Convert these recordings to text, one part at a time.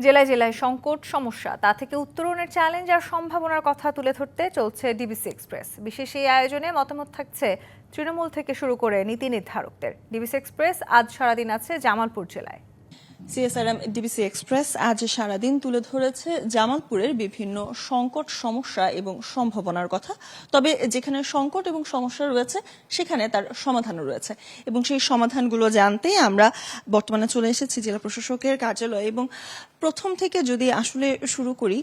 জেলায় জেলায় সংকট সমস্যা তা থেকে উত্তরণের চ্যালেঞ্জ আর সম্ভাবনার কথা তুলে ধরতে চলছে ডিবিসি এক্সপ্রেস। বিশেষ এই আয়োজনে মতামত থাকছে তৃণমূল থেকে শুরু করে নীতি নির্ধারকদের। ডিবিসি এক্সপ্রেস আজ সারাদিন আছে জামালপুর জেলায়। সিএসআরএম ডিবিসি এক্সপ্রেস আজ সারাদিন তুলে ধরেছে জামালপুরের বিভিন্ন সংকট সমস্যা এবং সম্ভাবনার কথা। তবে যেখানে সংকট এবং সমস্যা রয়েছে সেখানে তার সমাধানও রয়েছে, এবং সেই সমাধানগুলো জানতে আমরা বর্তমানে চলে এসেছি জেলা প্রশাসকের কার্যালয়ে। এবং প্রথম থেকে যদি আসলে শুরু করি,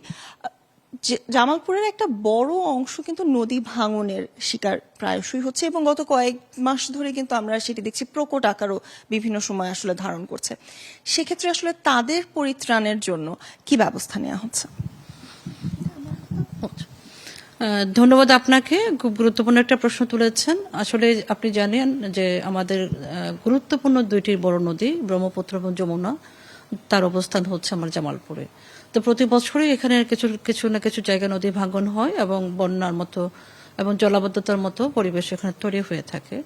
জামালপুরের একটা বড় অংশ কিন্তু নদী ভাঙনের শিকার প্রায়শই হচ্ছে, এবং গত কয়েক মাস ধরে কিন্তু আমরা সেটি দেখছি প্রকট আকারও বিভিন্ন সময় আসলে ধারণ করছে। সেক্ষেত্রে আসলে তাদের পরিত্রাণের জন্য কি ব্যবস্থা নেওয়া হচ্ছে? ধন্যবাদ আপনাকে, খুব গুরুত্বপূর্ণ একটা প্রশ্ন তুলেছেন। আসলে আপনি জানেন যে আমাদের গুরুত্বপূর্ণ দুইটি বড় নদী ব্রহ্মপুত্র এবং যমুনা, তার অবস্থান হচ্ছে আমার জামালপুরে। তো প্রতি বছরই এখানে কিছু না কিছু জায়গায় নদী ভাঙন হয় এবং বন্যার মতো এবং জলাবদ্ধতার মতো পরিবেশ এখানে তৈরি হয়ে থাকে।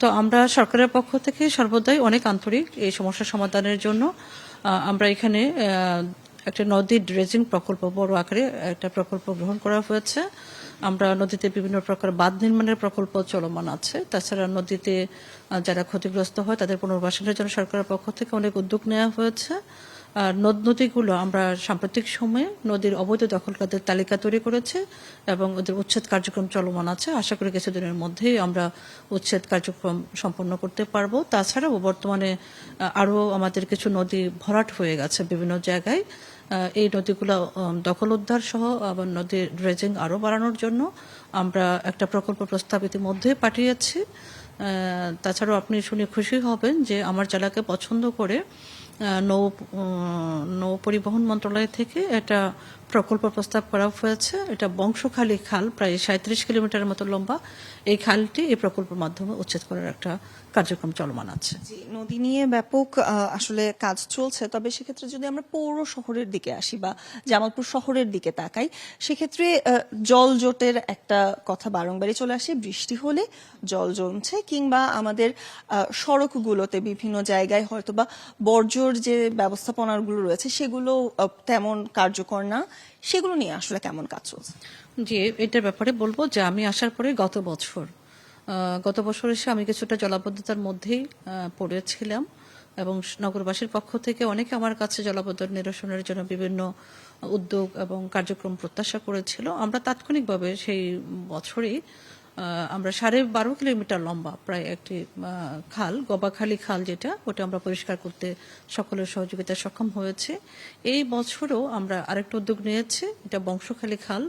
তো আমরা সরকারের পক্ষ থেকে সর্বদাই অনেক আন্তরিক এই সমস্যা সমাধানের জন্য। আমরা এখানে একটা নদী ড্রেজিং প্রকল্প, বড় আকারে একটা প্রকল্প গ্রহণ করা হয়েছে। আমরা নদীতে বিভিন্ন প্রকার বাঁধ নির্মাণের প্রকল্প চলমান আছে। তাছাড়া নদীতে যারা ক্ষতিগ্রস্ত হয় তাদের পুনর্বাসনের জন্য সরকারের পক্ষ থেকে অনেক উদ্যোগ নেওয়া হয়েছে। নদ নদীগুলো আমরা সাম্প্রতিক সময়ে নদীর অবৈধ দখলকারীদের তালিকা তৈরি করেছে এবং ওদের উচ্ছেদ কার্যক্রম চলমান আছে। আশা করি কিছুদিনের মধ্যেই আমরা উচ্ছেদ কার্যক্রম সম্পন্ন করতে পারবো। তাছাড়াও বর্তমানে আরো আমাদের কিছু নদী ভরাট হয়ে গেছে বিভিন্ন জায়গায়। এই নদীগুলো দখল উদ্ধার সহ আবার নদীর ড্রেজিং আরো বাড়ানোর জন্য আমরা একটা প্রকল্প প্রস্তাব ইতিমধ্যে পাঠিয়েছি। তাছাড়াও আপনি শুনে খুশি হবেন যে আমার জেলাকে পছন্দ করে নৌ পরিবহন মন্ত্রণালয় থেকে একটা প্রকল্প প্রস্তাব করা হয়েছে। এটা বংশখালী খাল, প্রায় 37 কিলোমিটারের মতো লম্বা। এই খালটি এই প্রকল্পের মাধ্যমে উচ্ছেদ করার একটা কার্যক্রম চলমান আছে। নদী নিয়ে ব্যাপক আসলে কাজ চলছে। তবে সেক্ষেত্রে যদি আমরা পৌর শহরের দিকে আসি বা জামালপুর শহরের দিকে তাকাই, সেক্ষেত্রে জল জোটের একটা কথা বারংবারই চলে আসে। বৃষ্টি হলে জল জমছে, কিংবা আমাদের সড়কগুলোতে বিভিন্ন জায়গায় হয়তোবা বর্জ্যর যে ব্যবস্থাপনাগুলো রয়েছে সেগুলো তেমন কার্যকর না। সেগুলো নিয়ে আসলে কেমন কাজ চলছে? জি, এটার ব্যাপারে বলবো যে আমি আসার পরে গত বছর এসে আমি কিছুটা জলাবদ্ধতার মধ্যেই পড়েছিলাম, এবং নগরবাসীর পক্ষ থেকে অনেকে আমার কাছে জলাবদ্ধতা নিরসনের জন্য বিভিন্ন উদ্যোগ এবং কার্যক্রম প্রত্যাশা করেছিল। আমরা তাৎক্ষণিকভাবে সেই বছরই আমরা 12.5 কিলোমিটার লম্বা প্রায় একটি খাল, গবাখালী খাল যেটা, ওটা আমরা পরিষ্কার করতে সকলের সহযোগিতায় সক্ষম হয়েছে। এই বছরও আমরা আরেকটা উদ্যোগ নিয়েছি, এটা বংশখালী খাল,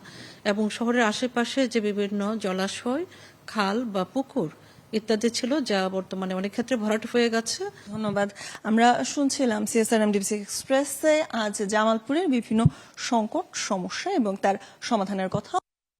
এবং শহরের আশেপাশে যে বিভিন্ন জলাশয়, খাল বা পুকুর ইত্যাদি ছিল যা বর্তমানে অনেক ক্ষেত্রে ভরাট হয়ে গেছে। ধন্যবাদ। আমরা শুনছিলাম সিএসআরএম ডিবিসি এক্সপ্রেসে আজ জামালপুরের বিভিন্ন সংকট সমস্যা এবং তার সমাধানের কথা।